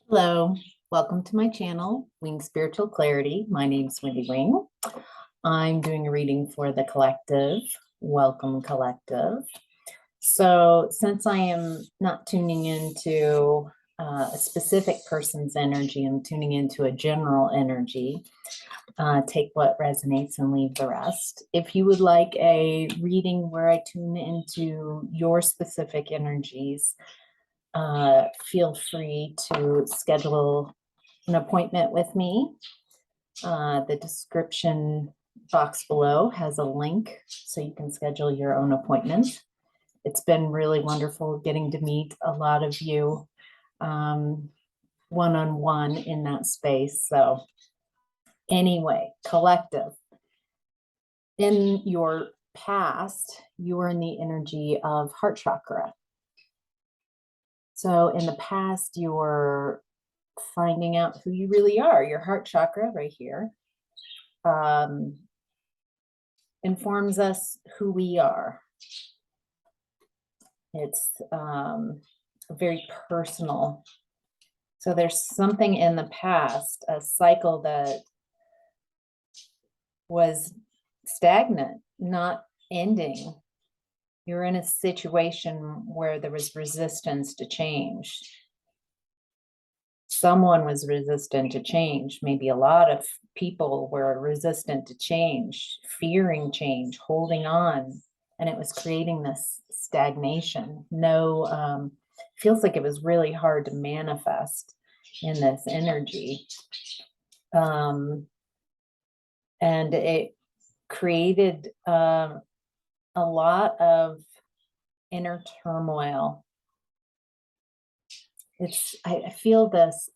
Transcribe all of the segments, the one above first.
Hello, welcome to my channel, WingSpiritualClarity. My name is Wendy Wing. I'm doing a reading for the collective. Welcome, collective. So, since I am not tuning into a specific person's energy, I'm tuning into a general energy. Take what resonates and leave the rest. If you would like a reading where I tune into your specific energies, feel free to schedule an appointment with me. The description box below has a link so you can schedule your own appointment. It's been really wonderful getting to meet a lot of you one-on-one in that space. So anyway, collective. In your past, you were in the energy of heart chakra. So in the past, you were finding out who you really are. Your heart chakra right here informs us who we are. It's very personal. So there's something in the past, a cycle that was stagnant, not ending. You're in a situation where there was resistance to change. Someone was resistant to change. Maybe a lot of people were resistant to change, fearing change, holding on, and it was creating this stagnation. Feels like it was really hard to manifest in this energy. And it created a lot of inner turmoil. I feel this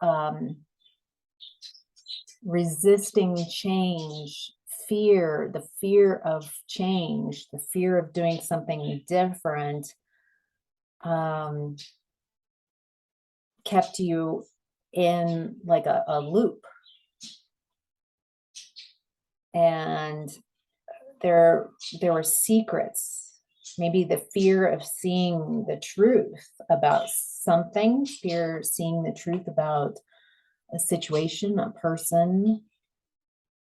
resisting change, the fear of change, the fear of doing something different, kept you in like a loop. And there were secrets, maybe the fear of seeing the truth about something, seeing the truth about a situation, a person,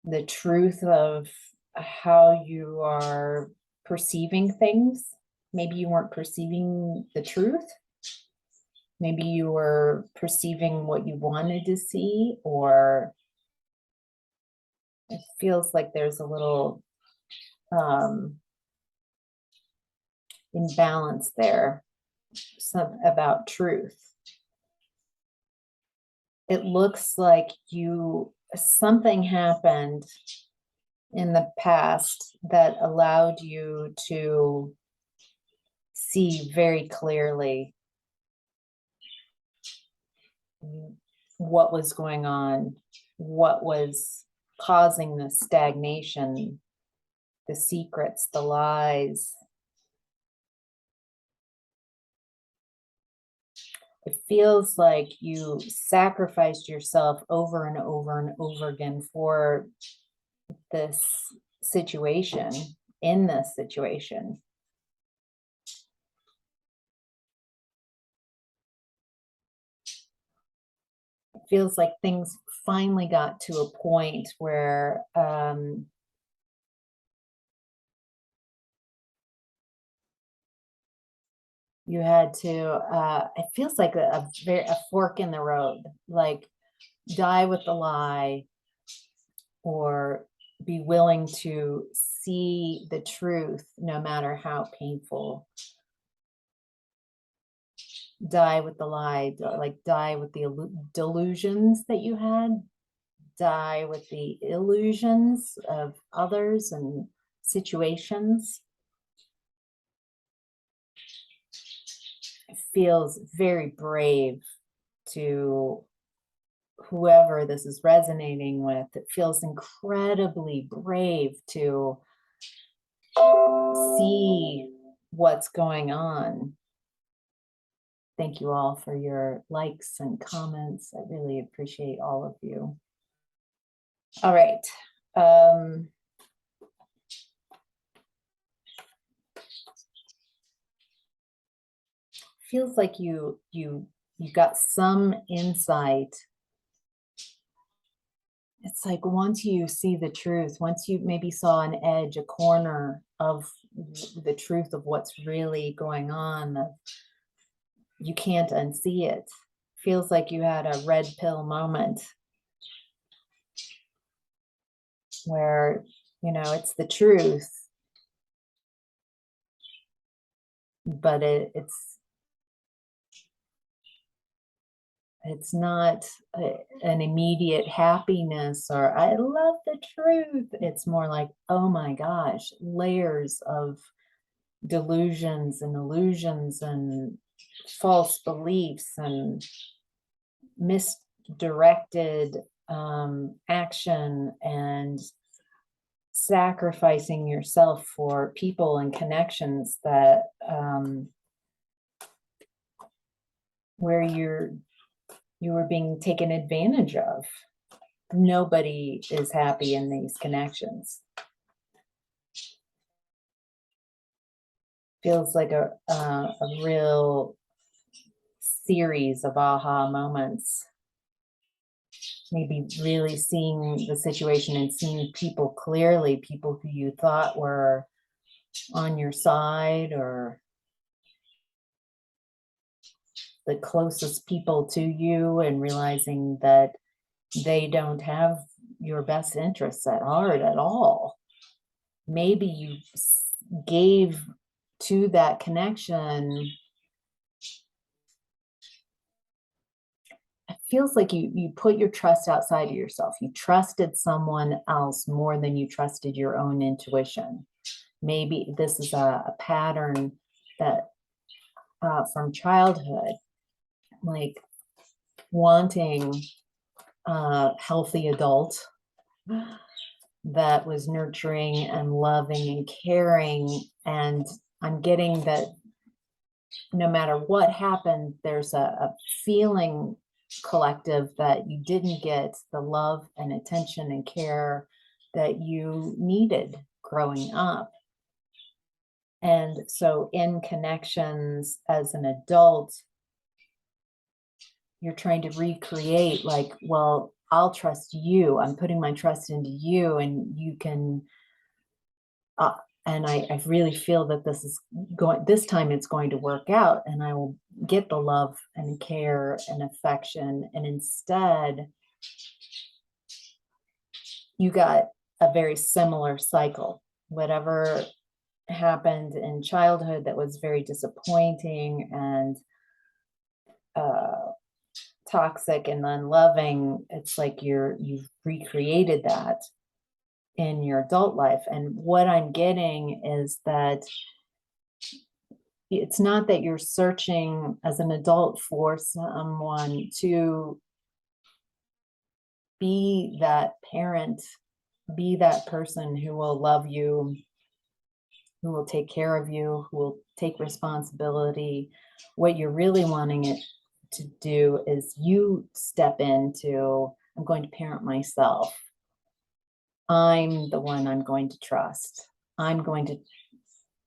the truth of how you are perceiving things. Maybe you weren't perceiving the truth. Maybe you were perceiving what you wanted to see, or it feels like there's a little imbalance there, about truth. It looks like something happened in the past that allowed you to see very clearly what was going on, what was causing the stagnation, the secrets, the lies. It feels like you sacrificed yourself over and over and over again for this situation, in this situation. It feels like things finally got to a point where you had to, it feels like a fork in the road, like die with the lie or be willing to see the truth no matter how painful. Die with the lie, like die with the delusions that you had, die with the illusions of others and situations. It feels very brave to whoever this is resonating with. It feels incredibly brave to see what's going on. Thank you all for your likes and comments. I really appreciate all of you. All right. Feels like you you got some insight. It's like once you see the truth, once you maybe saw an edge, a corner of the truth of what's really going on, you can't unsee it. Feels like you had a red pill moment where, it's the truth, but it's not an immediate happiness or I love the truth. It's more like, oh my gosh, layers of delusions and illusions and false beliefs and misdirected action and sacrificing yourself for people and connections that where you were being taken advantage of. Nobody is happy in these connections. Feels like a real series of aha moments. Maybe really seeing the situation and seeing people clearly, people who you thought were on your side or the closest people to you, and realizing that they don't have your best interests at heart at all. Maybe you gave to that connection. It feels like you put your trust outside of yourself. You trusted someone else more than you trusted your own intuition. Maybe this is a pattern that from childhood, like wanting a healthy adult that was nurturing and loving and caring. And I'm getting that no matter what happened, there's a feeling collective that you didn't get the love and attention and care that you needed growing up. And so in connections as an adult, you're trying to recreate, like, well, I'll trust you. I'm putting my trust into you, and you can. And I really feel that this time it's going to work out, and I will get the love and care and affection. And instead, you got a very similar cycle. Whatever happened in childhood that was very disappointing and toxic and unloving, it's like you've recreated that in your adult life. And what I'm getting is that it's not that you're searching as an adult for someone to be that parent, be that person who will love you, who will take care of you, who will take responsibility. What you're really wanting it to do is you step into, I'm going to parent myself. I'm the one I'm going to trust. I'm going to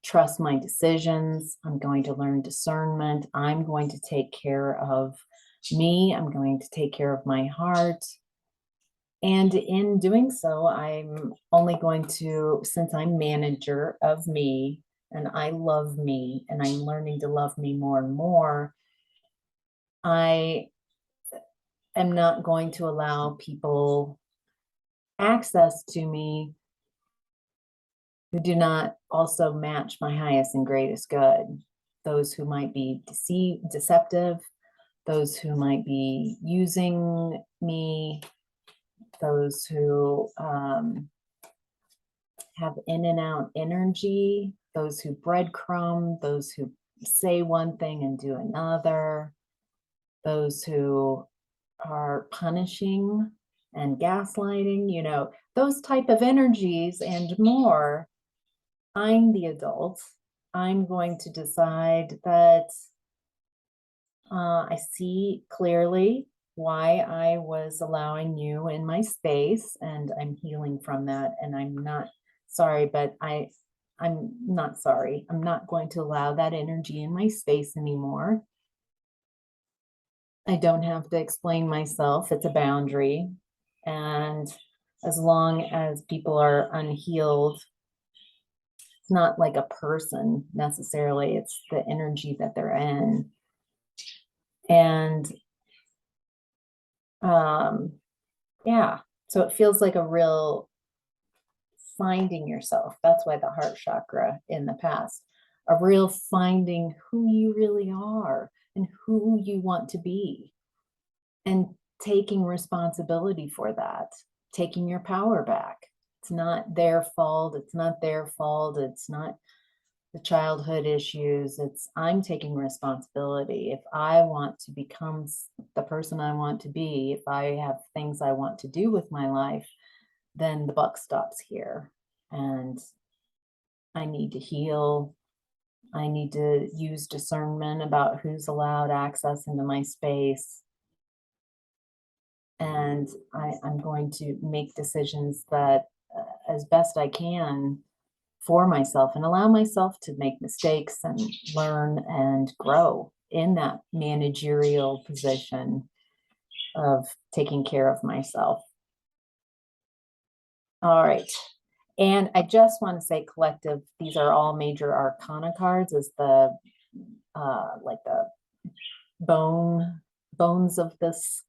trust my decisions. I'm going to learn discernment. I'm going to take care of me. I'm going to take care of my heart. And in doing so, I'm only going to, since I'm manager of me and I love me and I'm learning to love me more and more, I am not going to allow people access to me who do not also match my highest and greatest good. Those who might be deceptive, those who might be using me, those who have in and out energy, those who breadcrumb, those who say one thing and do another, those who are punishing and gaslighting, those type of energies and more. I'm the adult. I'm going to decide that I see clearly why I was allowing you in my space, and I'm healing from that. And I'm not sorry, but I'm not sorry. I'm not going to allow that energy in my space anymore. I don't have to explain myself. It's a boundary. And as long as people are unhealed, it's not like a person necessarily, it's the energy that they're in. And yeah, so it feels like a real finding yourself. That's why the heart chakra in the past, a real finding who you really are and who you want to be, and taking responsibility for that, taking your power back. It's not their fault. It's not their fault. It's not the childhood issues. It's I'm taking responsibility. If I want to become the person I want to be, if I have things I want to do with my life, then the buck stops here. And I need to heal. I need to use discernment about who's allowed access into my space. And I'm going to make decisions that, as best I can, for myself, and allow myself to make mistakes and learn and grow in that managerial position of taking care of myself. All right. And I just want to say, collective, these are all major arcana cards, as the like the bones of this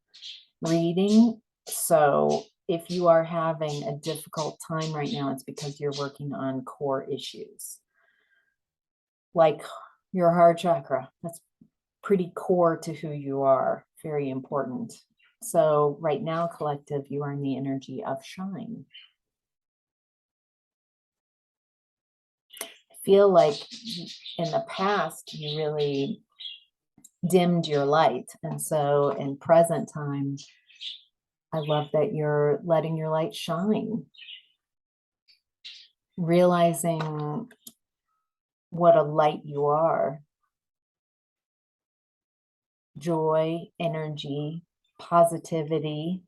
reading. So if you are having a difficult time right now, it's because you're working on core issues, like your heart chakra. That's pretty core to who you are, very important. So right now, collective, you are in the energy of shine. I feel like in the past, you really dimmed your light. And so in present time, I love that you're letting your light shine, realizing what a light you are. Joy, energy, positivity.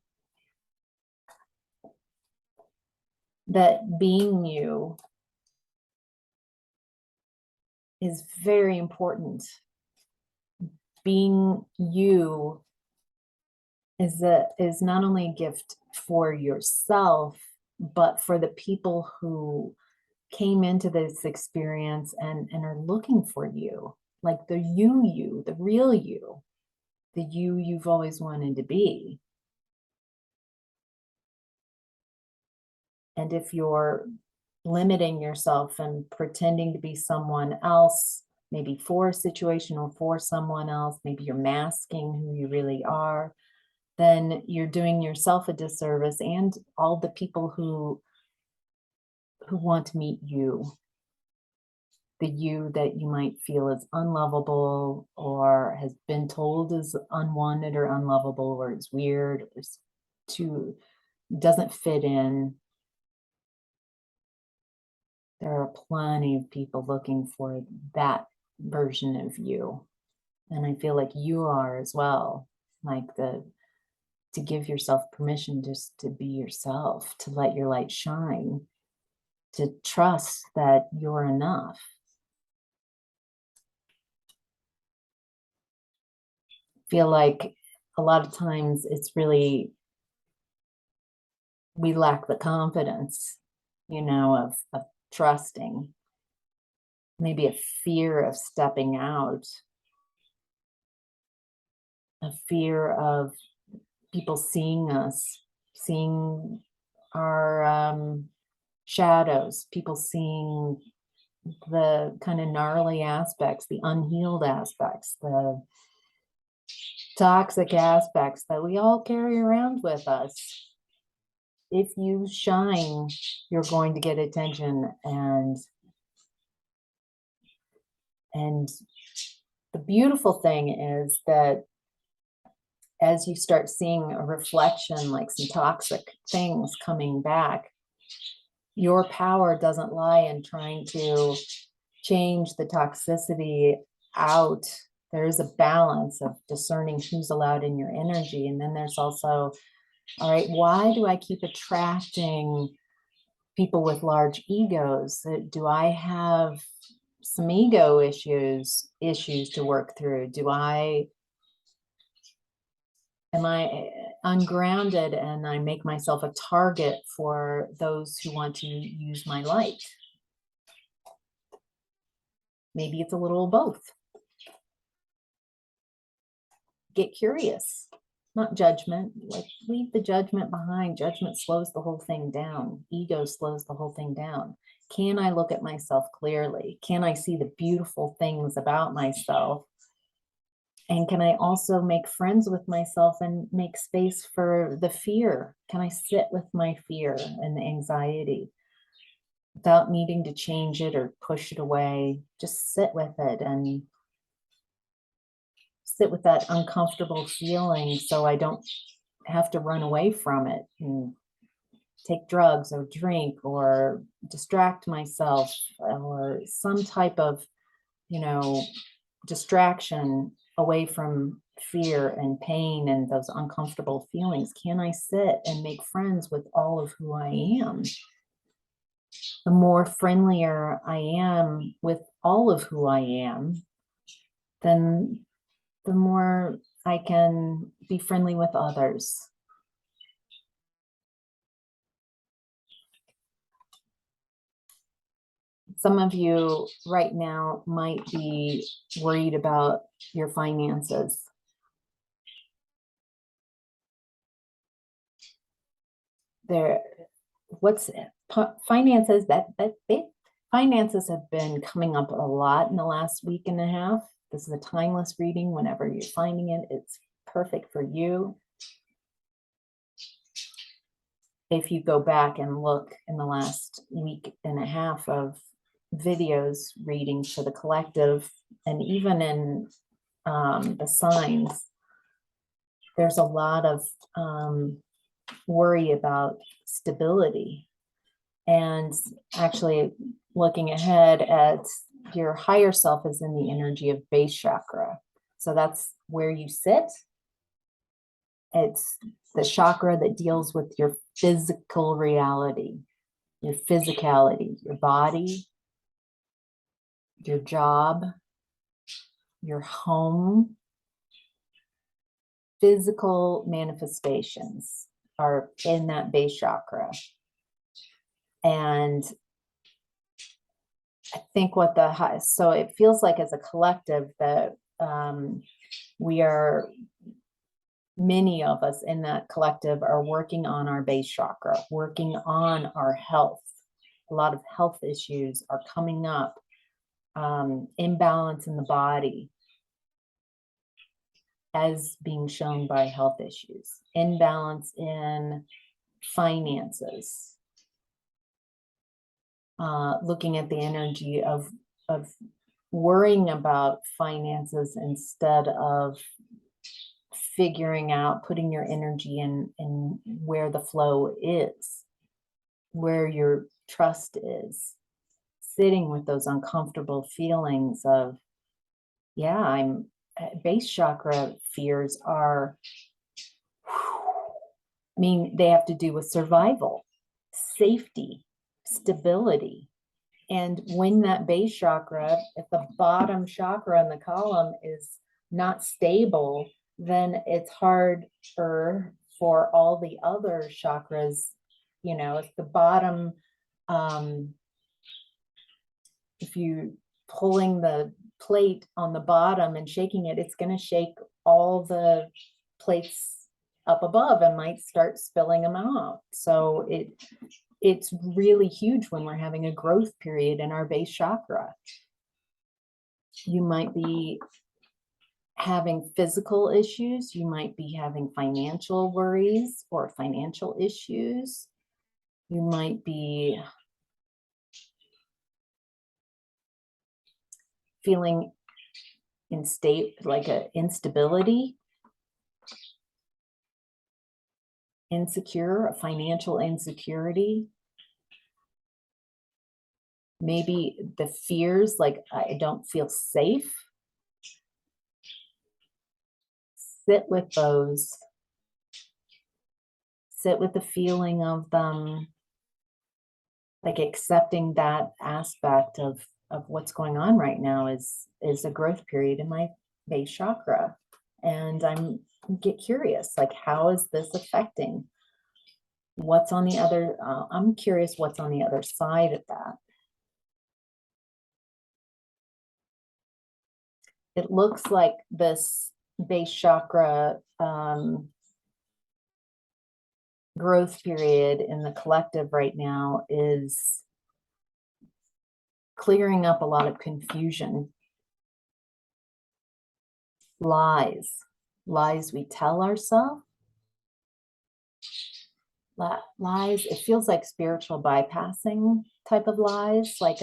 That being you is very important. Being you is not only a gift for yourself, but for the people who came into this experience and are looking for you, like the you, the real you, the you you've always wanted to be. And if you're limiting yourself and pretending to be someone else, maybe for a situation or for someone else, maybe you're masking who you really are, then you're doing yourself a disservice and all the people who want to meet you, the you that you might feel is unlovable or has been told is unwanted or unlovable or is weird or is doesn't fit in. There are plenty of people looking for that version of you. And I feel like you are as well, like to give yourself permission just to be yourself, to let your light shine, to trust that you're enough. Feel like a lot of times it's really, we lack the confidence, of trusting, maybe a fear of stepping out, a fear of people seeing us, seeing our shadows, people seeing the kind of gnarly aspects, the unhealed aspects, the toxic aspects that we all carry around with us. If you shine, you're going to get attention, and the beautiful thing is that as you start seeing a reflection, like some toxic things coming back, your power doesn't lie in trying to change the toxicity out. There is a balance of discerning who's allowed in your energy. And then there's also, all right, why do I keep attracting people with large egos? Do I have some ego issues to work through? Do I Am I ungrounded and I make myself a target for those who want to use my light? Maybe it's a little of both. Get curious, not judgment. Like, leave the judgment behind. Judgment slows the whole thing down. Ego slows the whole thing down. Can I look at myself clearly? Can I see the beautiful things about myself? And can I also make friends with myself and make space for the fear? Can I sit with my fear and the anxiety without needing to change it or push it away? Just sit with it and sit with that uncomfortable feeling so I don't have to run away from it and take drugs or drink or distract myself or some type of, distraction away from fear and pain and those uncomfortable feelings. Can I sit and make friends with all of who I am? The more friendlier I am with all of who I am, then the more I can be friendly with others. Some of you right now might be worried about your finances. Finances finances have been coming up a lot in the last week and a half. This is a timeless reading. Whenever you're finding it, it's perfect for you. If you go back and look in the last week and a half of videos reading for the collective, and even in the signs, there's a lot of worry about stability. And actually looking ahead at your higher self is in the energy of base chakra. So that's where you sit. It's the chakra that deals with your physical reality, your physicality, your body, your job, your home. Physical manifestations are in that base chakra. And I think so it feels like as a collective that we are, many of us in that collective are working on our base chakra, working on our health. A lot of health issues are coming up, imbalance in the body as being shown by health issues, imbalance in finances. Looking at the energy of worrying about finances instead of figuring out, putting your energy in where the flow is, where your trust is, sitting with those uncomfortable feelings of, base chakra fears are, they have to do with survival, safety, stability. And when that base chakra, if the bottom chakra in the column is not stable, then it's harder for all the other chakras. If the bottom, if you pulling the plate on the bottom and shaking it, it's going to shake all the plates up above and might start spilling them out. So it's really huge when we're having a growth period in our base chakra. You might be having physical issues. You might be having financial worries or financial issues. You might be feeling like a instability, insecure, a financial insecurity. Maybe the fears, like I don't feel safe. Sit with those. Sit with the feeling of them, like accepting that aspect of what's going on right now is a growth period in my base chakra. And I'm get curious, like, how is this affecting? What's on the other, I'm curious what's on the other side of that. It looks like this base chakra growth period in the collective right now is clearing up a lot of confusion, lies we tell ourselves, lies. It feels like spiritual bypassing type of lies, like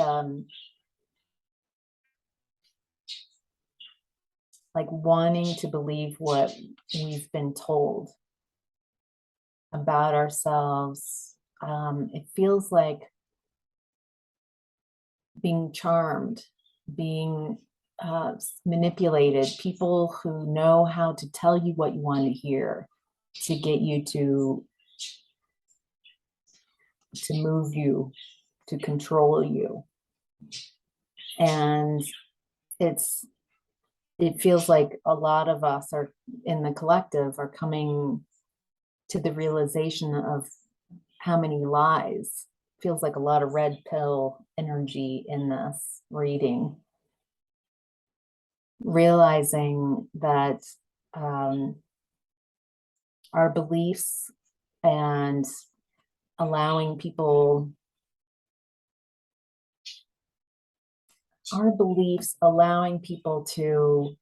wanting to believe what we've been told about ourselves. It feels like being charmed, being manipulated, people who know how to tell you what you want to hear to get you to move you, to control you. And it feels like a lot of us are in the collective are coming to the realization of how many lies. Feels like a lot of red pill energy in this reading. Realizing that our beliefs and allowing people, to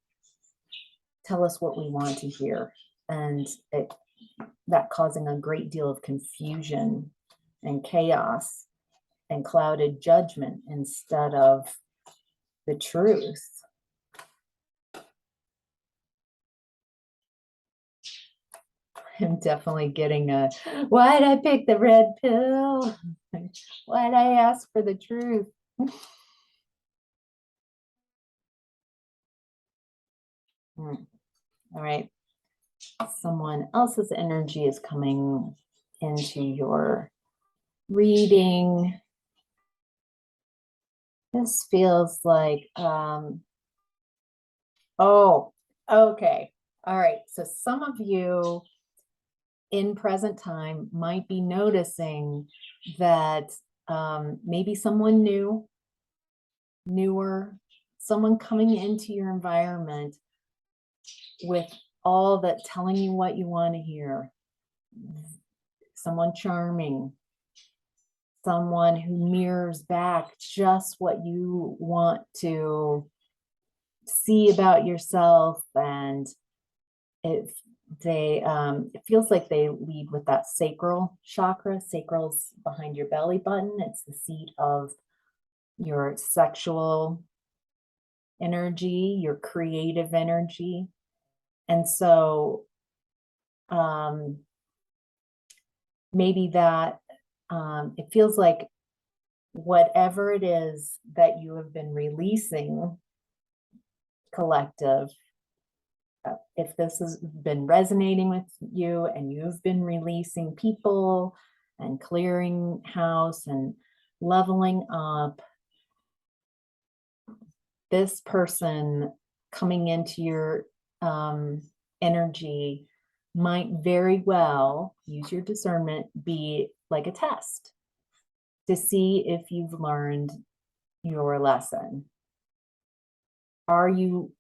tell us what we want to hear, and that causing a great deal of confusion and chaos and clouded judgment instead of the truth. I'm definitely getting why'd I pick the red pill? Why'd I ask for the truth? All right. Someone else's energy is coming into your reading. This feels like, oh, okay. All right. So some of you in present time might be noticing that maybe someone newer, someone coming into your environment with all that, telling you what you want to hear, someone charming, someone who mirrors back just what you want to see about yourself. And it feels like they lead with that sacral chakra. Sacral's behind your belly button. It's the seat of your sexual energy, your creative energy. And so maybe that it feels like whatever it is that you have been releasing, collective, if this has been resonating with you and you've been releasing people and clearing house and leveling up, this person coming into your energy might very well, use your discernment, be like a test to see if you've learned your lesson. Are you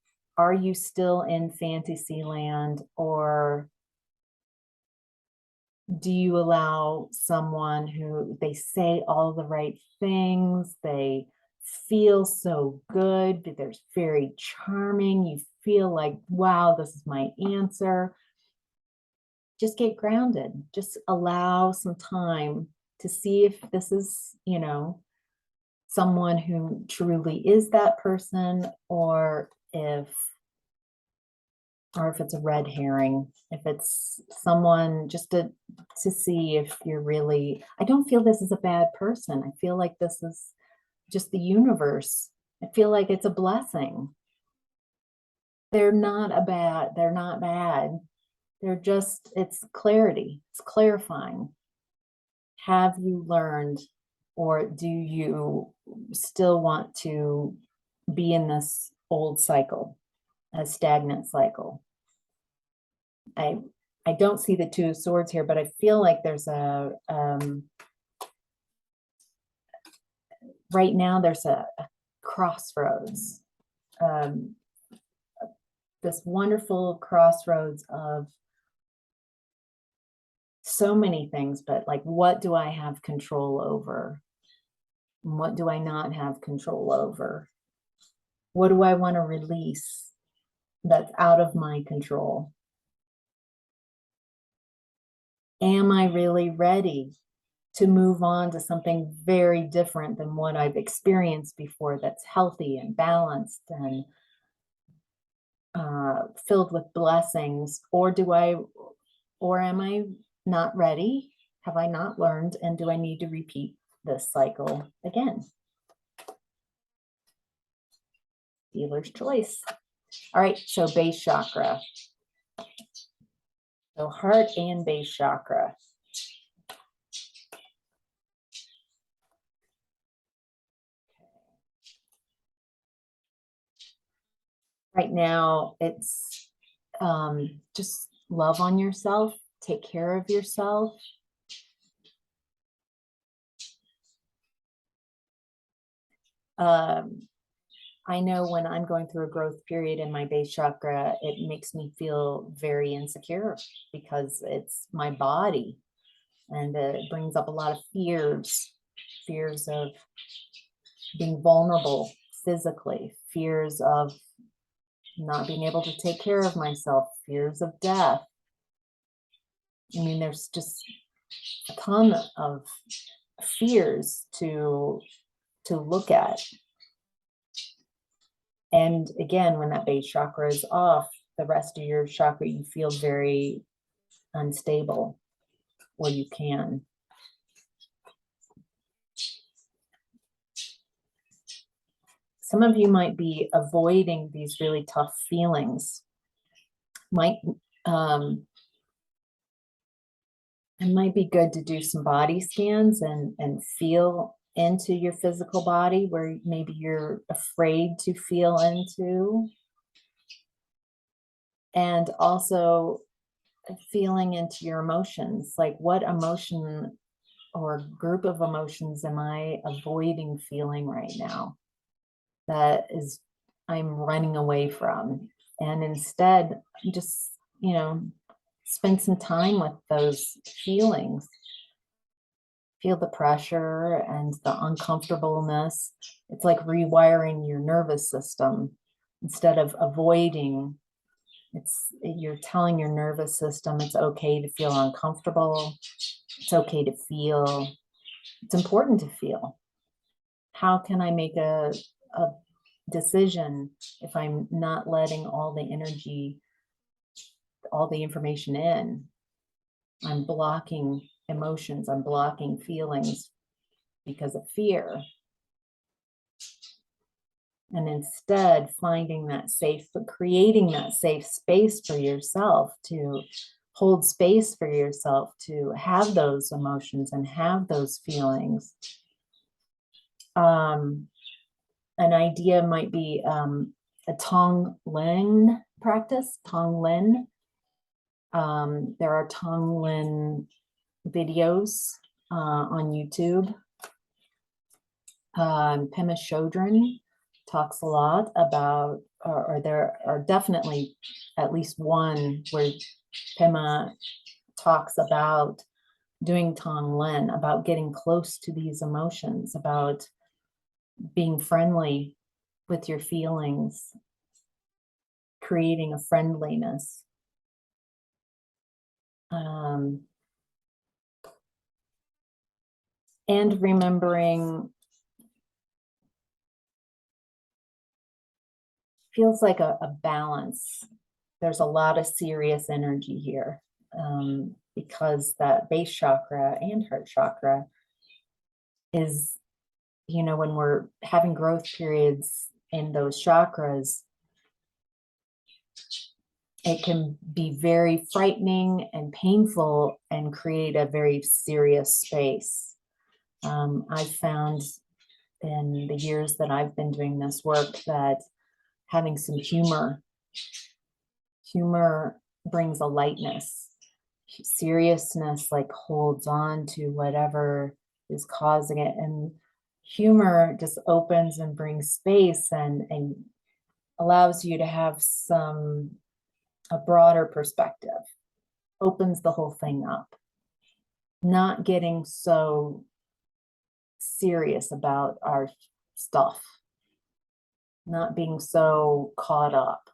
still in fantasy land, or do you allow someone who they say all the right things, they feel so good, but they're very charming, you feel like, wow, this is my answer? Just get grounded. Just allow some time to see if this is, someone who truly is that person, or if it's a red herring, if it's someone just to see if you're really, I don't feel this is a bad person. I feel like this is just the universe. I feel like it's a blessing. They're not bad. They're just, it's clarity. It's clarifying. Have you learned, or do you still want to be in this old cycle, a stagnant cycle? I don't see the Two of Swords here, but I feel like there's right now there's a crossroads, this wonderful crossroads of so many things, but like, what do I have control over? And what do I not have control over? What do I want to release that's out of my control? Am I really ready to move on to something very different than what I've experienced before, that's healthy and balanced and filled with blessings? Or am I not ready? Have I not learned? And do I need to repeat this cycle again? Dealer's choice. All right, so base chakra. So heart and base chakra. Right now, it's just love on yourself, take care of yourself. I know when I'm going through a growth period in my base chakra, it makes me feel very insecure because it's my body, and it brings up a lot of fears of being vulnerable physically, fears of not being able to take care of myself, fears of death. I mean, there's just a ton of fears to look at. And again, when that base chakra is off, the rest of your chakra, you feel very unstable, or you can. Some of you might be avoiding these really tough feelings. It might be good to do some body scans and feel into your physical body where maybe you're afraid to feel into. And also feeling into your emotions, like what emotion or group of emotions am I avoiding feeling right now that is I'm running away from? And instead, just, spend some time with those feelings. Feel the pressure and the uncomfortableness. It's like rewiring your nervous system. Instead of avoiding, you're telling your nervous system it's okay to feel uncomfortable. It's okay to feel. It's important to feel. How can I make a decision if I'm not letting all the energy, all the information in? I'm blocking emotions, I'm blocking feelings because of fear. And instead finding that creating that safe space for yourself, to hold space for yourself, to have those emotions and have those feelings. An idea might be a Tonglen practice, Tonglen. There are Tonglen videos on YouTube. Pema Chodron talks a lot about, or there are definitely at least one where Pema talks about doing Tonglen, about getting close to these emotions, about being friendly with your feelings, creating a friendliness. And remembering, feels like a balance. There's a lot of serious energy here, because that base chakra and heart chakra is, when we're having growth periods in those chakras, it can be very frightening and painful and create a very serious space. I've found in the years that I've been doing this work that having some humor brings a lightness. Seriousness like holds on to whatever is causing it, and humor just opens and brings space and allows you to have a broader perspective, opens the whole thing up. Not getting so serious about our stuff, not being so caught up,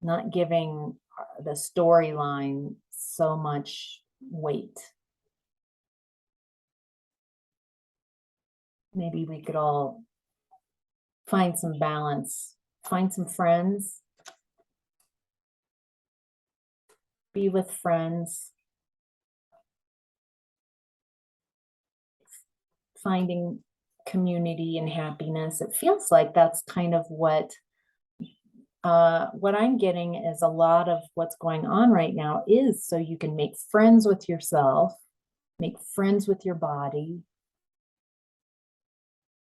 not giving the storyline so much weight. Maybe we could all find some balance, find some friends, be with friends, finding community and happiness. It feels like that's kind of what I'm getting is a lot of what's going on right now is so you can make friends with yourself, make friends with your body,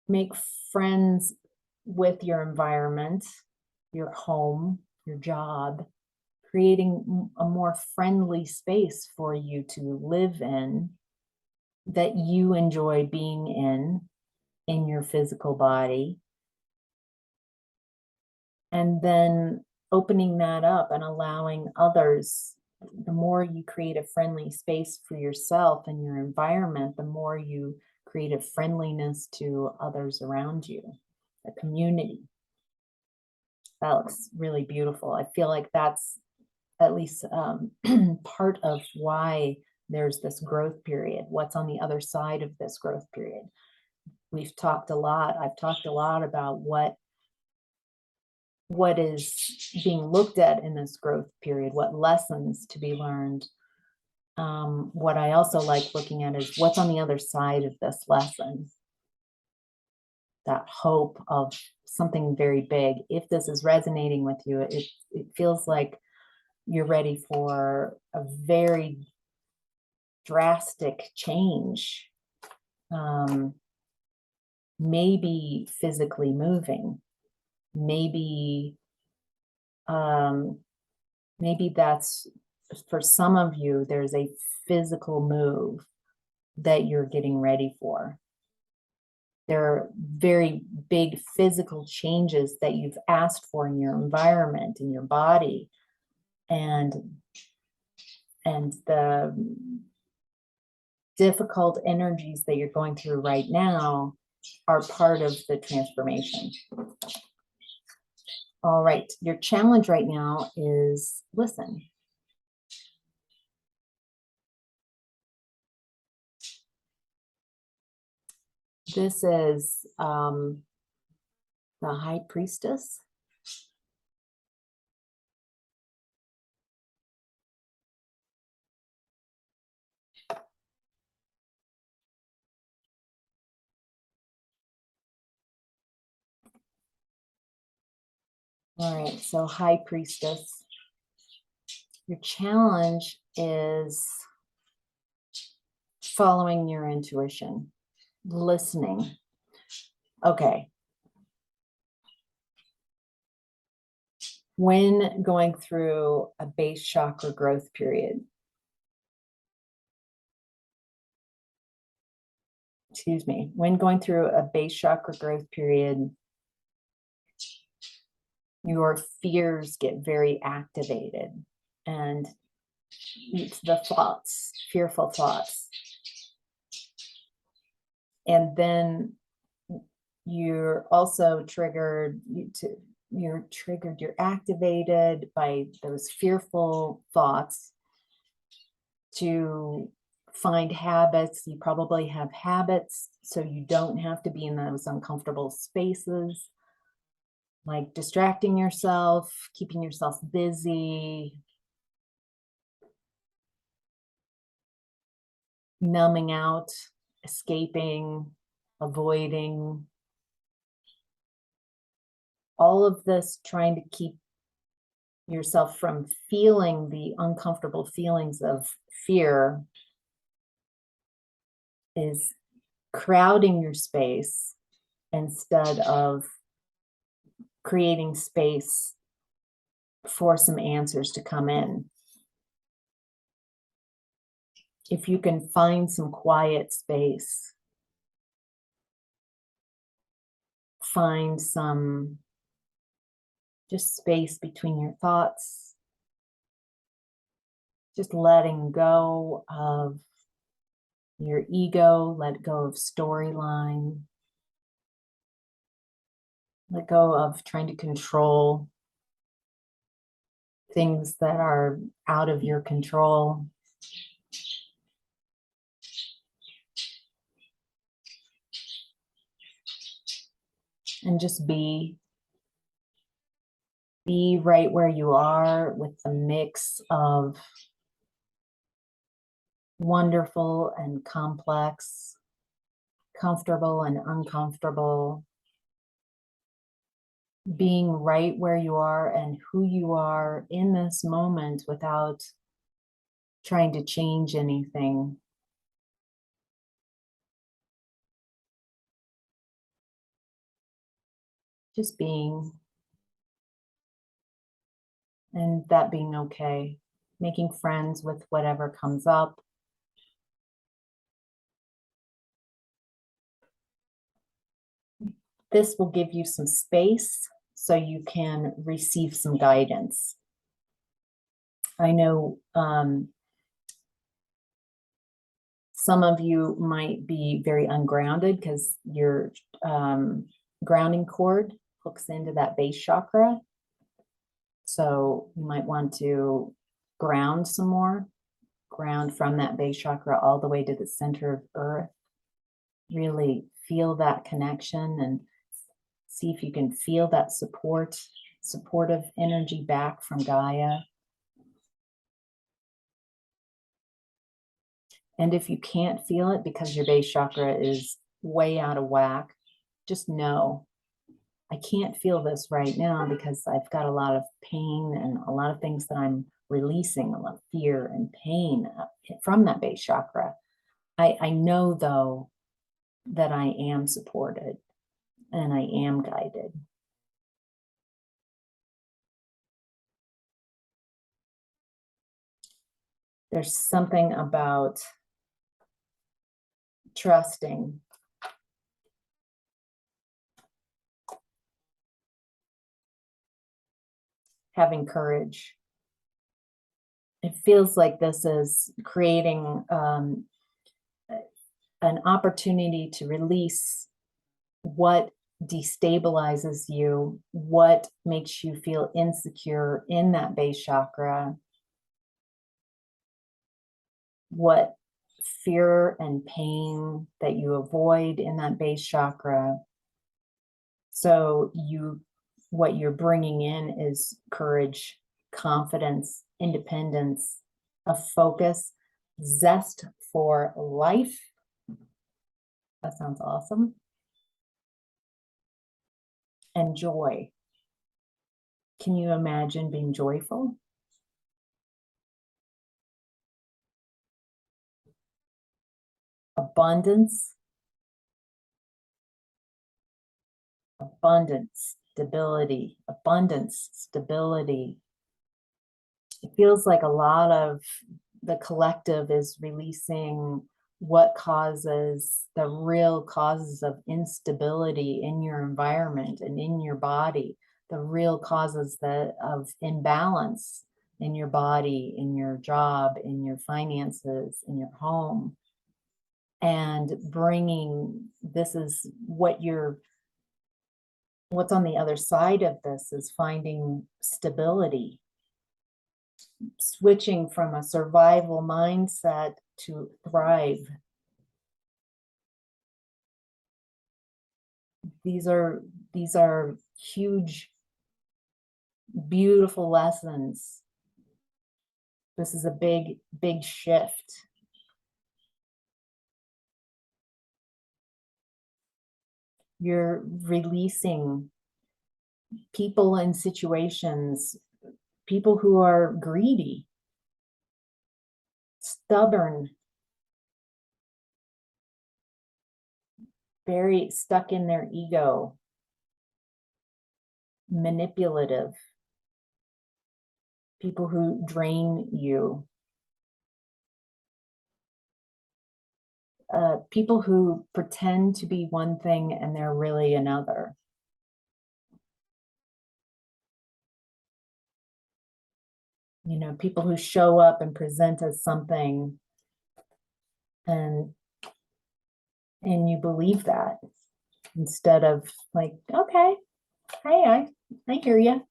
make friends with your environment, your home, your job, creating a more friendly space for you to live in that you enjoy being in your physical body. And then opening that up and allowing others, the more you create a friendly space for yourself and your environment, the more you create a friendliness to others around you, a community. That looks really beautiful. I feel like that's at least part of why there's this growth period. What's on the other side of this growth period? I've talked a lot about what is being looked at in this growth period, what lessons to be learned. What I also like looking at is what's on the other side of this lesson. That hope of something very big. If this is resonating with you, it feels like you're ready for a very drastic change. Maybe physically moving, maybe that's for some of you, there's a physical move that you're getting ready for. There are very big physical changes that you've asked for in your environment, in your body, and the difficult energies that you're going through right now are part of the transformation. All right, your challenge right now is listen. This is the High Priestess. All right, so High Priestess. Your challenge is following your intuition, listening. Okay. When going through a base chakra growth period, when going through a base chakra growth period, your fears get very activated, and it's the thoughts, fearful thoughts. And then you're also triggered, you're activated by those fearful thoughts to find habits. You probably have habits, so you don't have to be in those uncomfortable spaces, like distracting yourself, keeping yourself busy, numbing out, escaping, avoiding. All of this trying to keep yourself from feeling the uncomfortable feelings of fear is crowding your space instead of creating space for some answers to come in. If you can find some quiet space, find some just space between your thoughts, just letting go of your ego, let go of storyline, let go of trying to control things that are out of your control. And just be right where you are with the mix of wonderful and complex, comfortable and uncomfortable, being right where you are and who you are in this moment without trying to change anything. Just being, and that being okay. Making friends with whatever comes up. This will give you some space so you can receive some guidance. I know some of you might be very ungrounded because your grounding cord hooks into that base chakra. So you might want to ground some more, ground from that base chakra all the way to the center of earth. Really feel that connection and see if you can feel that supportive energy back from Gaia. And if you can't feel it because your base chakra is way out of whack, just know, I can't feel this right now because I've got a lot of pain and a lot of things that I'm releasing, a lot of fear and pain from that base chakra. I know, though, that I am supported and I am guided. There's something about trusting, having courage. It feels like this is creating an opportunity to release what destabilizes you, what makes you feel insecure in that base chakra, what fear and pain that you avoid in that base chakra. So what you're bringing in is courage, confidence, independence, a focus, zest for life. That sounds awesome. And joy. Can you imagine being joyful? Abundance, abundance, stability. It feels like a lot of the collective is releasing what causes the real causes of instability in your environment and in your body, the real causes of imbalance in your body, in your job, in your finances, in your home. And this is what's on the other side of this is finding stability, switching from a survival mindset to thrive. These are huge, beautiful lessons. This is a big shift. You're releasing people and situations, people who are greedy, stubborn, very stuck in their ego, manipulative. people who drain you, people who pretend to be one thing and they're really another. You know, people who show up and present as something and you believe that instead of like, okay, hey, I hear you.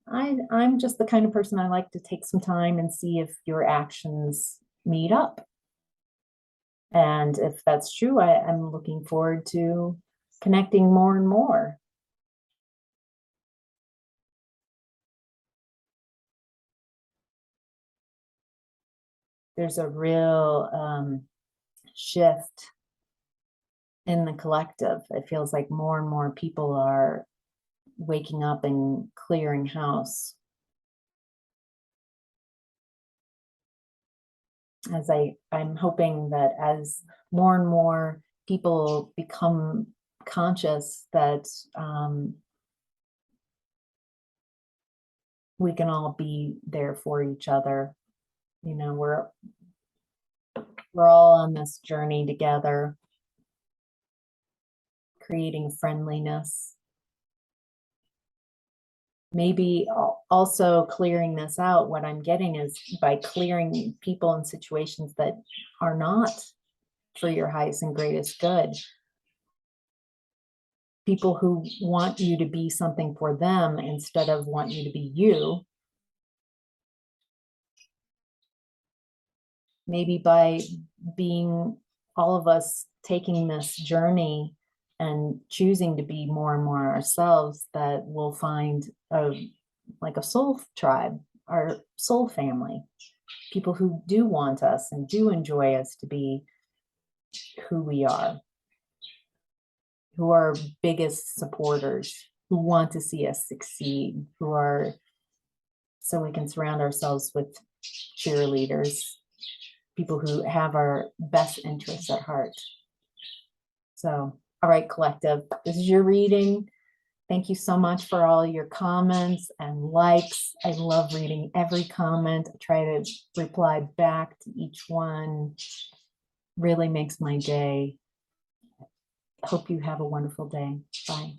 I'm just the kind of person I like to take some time and see if your actions meet up. And if that's true, I'm looking forward to connecting more and more. There's a real shift in the collective. It feels like more and more people are waking up and clearing house. As I'm hoping that as more and more people become conscious that we can all be there for each other. You know, we're all on this journey together, creating friendliness. Maybe also clearing this out. What I'm getting is by clearing people in situations that are not for your highest and greatest good. People who want you to be something for them instead of want you to be you. Maybe by being all of us taking this journey and choosing to be more and more ourselves, that we'll find like a soul tribe, our soul family, people who do want us and do enjoy us to be who we are, who are biggest supporters, who want to see us succeed, who are, so we can surround ourselves with cheerleaders, people who have our best interests at heart. So, all right, collective, this is your reading. Thank you so much for all your comments and likes. I love reading every comment. I try to reply back to each one. Really makes my day. Hope you have a wonderful day. Bye.